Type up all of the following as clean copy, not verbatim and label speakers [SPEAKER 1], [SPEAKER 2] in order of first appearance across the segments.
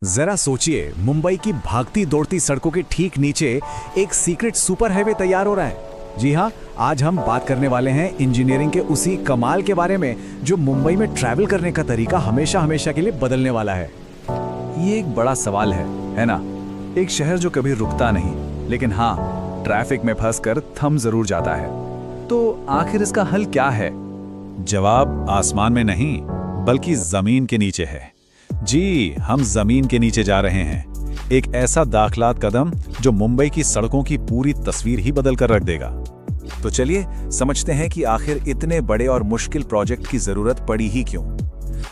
[SPEAKER 1] जरा सोचिए, मुंबई की भागती दौड़ती सड़कों के ठीक नीचे एक सीक्रेट सुपर हाईवे तैयार हो रहा है। जी हाँ, आज हम बात करने वाले हैं इंजीनियरिंग के उसी कमाल के बारे में जो मुंबई में ट्रैवल करने का तरीका हमेशा हमेशा के लिए बदलने वाला है। ये एक बड़ा सवाल है ना? एक शहर जो कभी रुकता नहीं, लेकिन हाँ, ट्रैफिक में फंसकर थम जरूर जाता है। तो आखिर इसका हल क्या है? जवाब आसमान में नहीं, बल्कि जमीन के नीचे है। जी, हम जमीन के नीचे जा रहे हैं। एक ऐसा दाखलात कदम जो मुंबई की सड़कों की पूरी तस्वीर ही बदल कर रख देगा। तो चलिए समझते हैं कि आखिर इतने बड़े और मुश्किल प्रोजेक्ट की जरूरत पड़ी ही क्यों।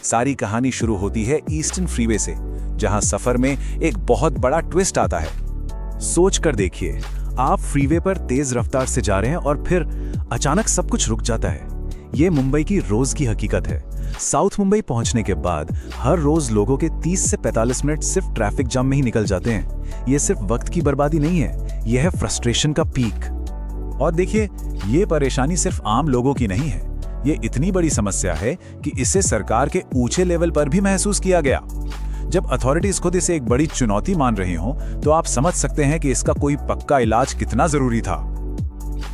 [SPEAKER 1] सारी कहानी शुरू होती है ईस्टर्न फ्रीवे से, जहां सफर में एक बहुत बड़ा ट्विस्ट आता है। सोच कर देखिए, आप फ्रीवे पर तेज रफ्तार से जा रहे हैं और फिर अचानक सब कुछ रुक जाता है। ये मुंबई की रोज की हकीकत है। साउथ मुंबई पहुंचने के बाद हर रोज लोगों के 30 से 45 मिनट सिर्फ ट्रैफिक जाम में ही निकल जाते हैं। ये सिर्फ वक्त की बर्बादी नहीं है, यह है फ्रस्ट्रेशन का पीक। और देखिए, ये परेशानी सिर्फ आम लोगों की नहीं है। ये इतनी बड़ी समस्या है कि इसे सरकार के ऊंचे लेवल पर भी महसूस किया गया। जब अथॉरिटीज खुद इसे एक बड़ी चुनौती मान रही हों, तो आप समझ सकते हैं कि इसका कोई पक्का इलाज कितना जरूरी था।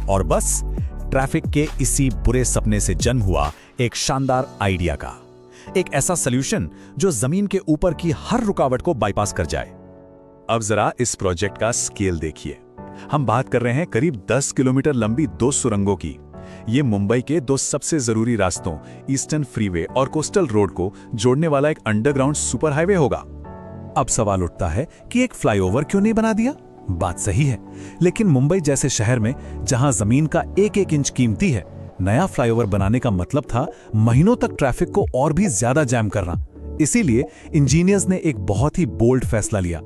[SPEAKER 1] और बस ट्रैफिक के इसी बुरे सपने से जन्म हुआ एक शानदार आइडिया का, एक ऐसा सॉल्यूशन जो जमीन के ऊपर की हर रुकावट को बाईपास कर जाए। अब जरा इस प्रोजेक्ट का स्केल देखिए। हम बात कर रहे हैं करीब 10 किलोमीटर लंबी 2 सुरंगों की। ये मुंबई के 2 सबसे जरूरी रास्तों ईस्टर्न फ्रीवे और कोस्टल रोड को जोड़ने वाला एक अंडरग्राउंड सुपर हाईवे होगा। अब सवाल उठता है कि एक फ्लाईओवर क्यों नहीं बना दिया? बात सही है, लेकिन मुंबई जैसे शहर में जहां जमीन का एक एक इंच कीमती है, नया फ्लाईओवर बनाने का मतलब था महीनों तक ट्रैफिक को और भी ज्यादा जैम करना। इसीलिए इंजीनियर्स ने एक बहुत ही बोल्ड फैसला लिया।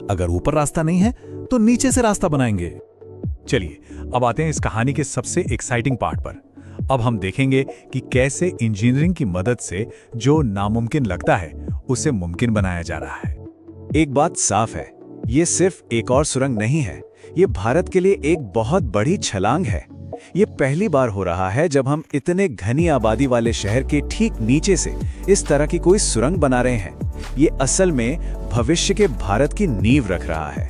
[SPEAKER 1] अगर ऊपर रास्ता नहीं है तो नीचे से रास्ता बनाएंगे। चलिए अब आते हैं इस कहानी के सबसे एक्साइटिंग पार्ट पर। अब हम देखेंगे कि कैसे इंजीनियरिंग की मदद से जो नामुमकिन लगता है उसे मुमकिन बनाया जा रहा है। एक बात साफ है, ये सिर्फ एक और सुरंग नहीं है, ये भारत के लिए एक बहुत बड़ी छलांग है। ये पहली बार हो रहा है जब हम इतने घनी आबादी वाले शहर के ठीक नीचे से इस तरह की कोई सुरंग बना रहे हैं। ये असल में भविष्य के भारत की नींव रख रहा है।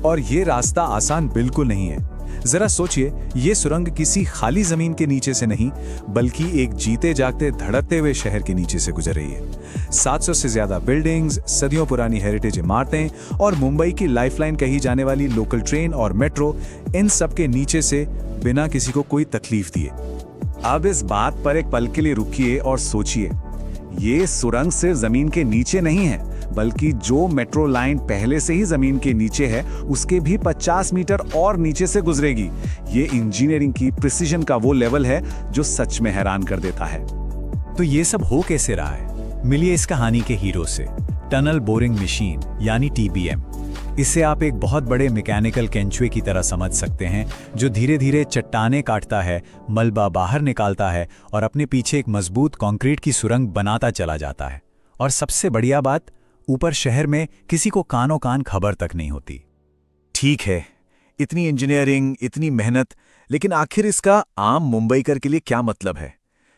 [SPEAKER 1] और ये रास्ता आसान बिल्कुल नहीं है। जरा सोचिए, ये सुरंग किसी खाली जमीन के नीचे से नहीं, बल्कि एक जीते जागते धड़कते हुए शहर के नीचे से गुजर रही है। 700 से ज्यादा बिल्डिंग्स, सदियों पुरानी हेरिटेज इमारतें और मुंबई की लाइफलाइन कही जाने वाली लोकल ट्रेन और मेट्रो, इन सब के नीचे से बिना किसी को कोई तकलीफ दिए। अब इस बात पर एक पल के लिए रुकिए और सोचिए, ये सुरंग सिर्फ जमीन के नीचे नहीं है, बल्कि जो मेट्रो लाइन पहले से ही जमीन के नीचे है उसके भी 50 मीटर और नीचे से गुजरेगी। ये इंजीनियरिंग की प्रिसीजन का वो लेवल है जो सच में हैरान कर देता है। तो ये सब हो कैसे रहा है? मिलिए इस कहानी के हीरो से, टनल बोरिंग मशीन यानी TBM। इसे आप एक बहुत बड़े मैकेनिकल केंचुए की तरह समझ सकते हैं, जो धीरे धीरे चट्टाने काटता है, मलबा बाहर निकालता है और अपने पीछे एक मजबूत कंक्रीट की सुरंग बनाता चला जाता है। और सबसे बढ़िया बात, ऊपर शहर में किसी को कानों कान खबर तक नहीं होती। ठीक है, इतनी इंजीनियरिंग, इतनी मेहनत, लेकिन आखिर इसका आम मुंबईकर के लिए क्या मतलब है?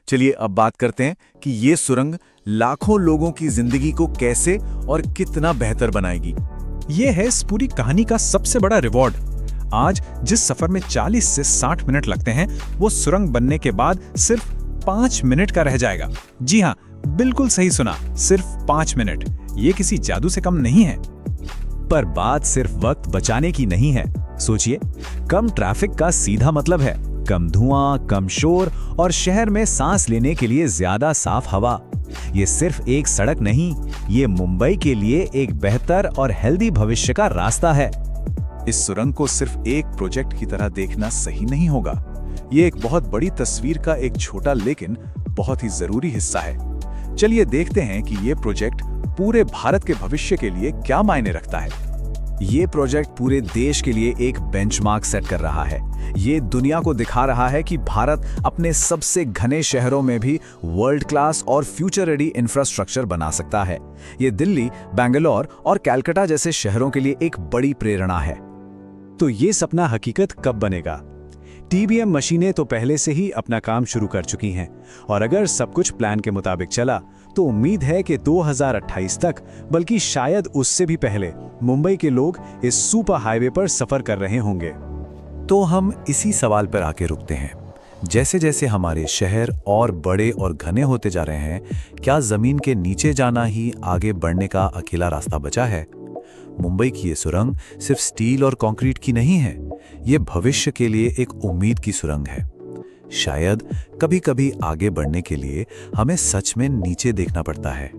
[SPEAKER 1] चलिए अब बात करते हैं कि ये सुरंग लाखों लोगों की जिंदगी को कैसे और कितना बेहतर बनाएगी। ये है इस पूरी कहानी का सबसे बड़ा रिवॉर्ड। आज जिस सफर में 40 से 60 मिनट लगते हैं, वो सुरंग बनने के बाद सिर्फ 5 मिनट का रह जाएगा। जी हाँ, बिल्कुल सही सुना, सिर्फ 5 मिनट। ये किसी जादू से कम नहीं है। पर बात सिर्फ वक्त बचाने की नहीं है। सोचिए, कम ट्रैफिक का सीधा मतलब है कम धुआं, कम शोर और शहर में सांस लेने के लिए ज्यादा साफ हवा। ये सिर्फ एक सड़क नहीं, ये मुंबई के लिए एक बेहतर और हेल्दी भविष्य का रास्ता है। इस सुरंग को सिर्फ एक प्रोजेक्ट की तरह देखना सही नहीं होगा। ये एक बहुत बड़ी तस्वीर का एक छोटा लेकिन बहुत ही जरूरी हिस्सा है। चलिए देखते हैं कि ये प्रोजेक्ट पूरे भारत के भविष्य के लिए क्या मायने रखता है। ये प्रोजेक्ट पूरे देश के लिए एक बेंचमार्क सेट कर रहा है। ये दुनिया को दिखा रहा है कि भारत अपने सबसे घने शहरों में भी वर्ल्ड क्लास और फ्यूचर रेडी इंफ्रास्ट्रक्चर बना सकता है। ये दिल्ली, बेंगलोर और कलकत्ता जैसे शहरों के लिए एक बड़ी प्रेरणा है। तो ये सपना हकीकत कब बनेगा? TBM मशीनें तो पहले से ही अपना काम शुरू कर चुकी हैं, और अगर सब कुछ प्लान के मुताबिक चला तो उम्मीद है कि 2028 तक, बल्कि शायद उससे भी पहले, मुंबई के लोग इस सुपर हाईवे पर सफर कर रहे होंगे।
[SPEAKER 2] तो हम इसी सवाल पर आके रुकते हैं। जैसे जैसे हमारे शहर और बड़े और घने होते जा रहे हैं, क्या जमीन के नीचे जाना ही आगे बढ़ने का अकेला रास्ता बचा है? मुंबई की ये सुरंग सिर्फ स्टील और कंक्रीट की नहीं है, ये भविष्य के लिए एक उम्मीद की सुरंग है। शायद कभी-कभी आगे बढ़ने के लिए हमें सच में नीचे देखना पड़ता है।